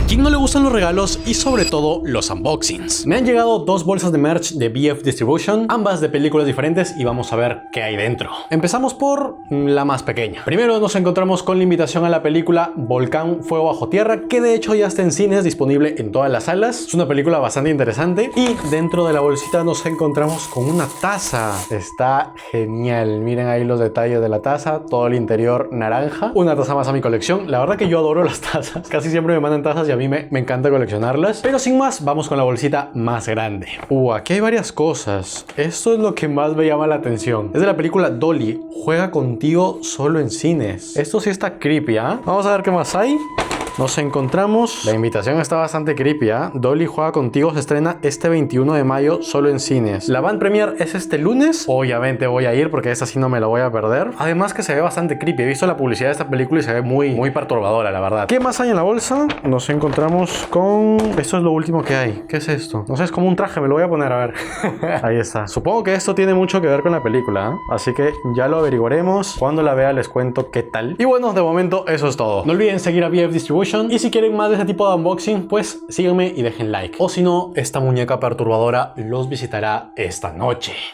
quién no le gustan los regalos y sobre todo los unboxings? Me han llegado dos bolsas de merch de BF Distribution, ambas de películas diferentes, y vamos a ver qué hay dentro. Empezamos por la más pequeña. Primero nos encontramos con la invitación a la película Volcán Fuego Bajo Tierra, que de hecho ya está en cines, disponible en todas las salas. Es una película bastante interesante. Y dentro de la bolsita nos encontramos con una taza. Está genial. Miren ahí los detalles de la taza, todo el interior naranja. Una taza más a mi colección. La verdad que yo adoro las tazas. Casi siempre me mandan tazas y a mí me encanta coleccionarlas. Pero sin más, vamos con la bolsita más grande. Aquí hay varias cosas. Esto es lo que más me llama la atención. Es de la película Dolly, Juega Contigo solo en cines. Esto sí está creepy, ¿ah? Vamos a ver qué más hay. Nos encontramos. La invitación está bastante creepy, ¿eh? Dolly Juega Contigo se estrena este 21 de mayo solo en cines. La van premier es este lunes. Obviamente voy a ir porque esta sí no me la voy a perder. Además que se ve bastante creepy. He visto la publicidad de esta película y se ve muy perturbadora, la verdad. ¿Qué más hay en la bolsa? Nos encontramos con... Esto es lo último que hay. ¿Qué es esto? No sé, es como un traje. Me lo voy a poner a ver. Ahí está. Supongo que esto tiene mucho que ver con la película, ¿eh? Así que ya lo averiguaremos. Cuando la vea les cuento qué tal. Y bueno, de momento eso es todo. No olviden seguir a BF Distribution. Y si quieren más de este tipo de unboxing, pues síganme y dejen like. O si no, esta muñeca perturbadora los visitará esta noche.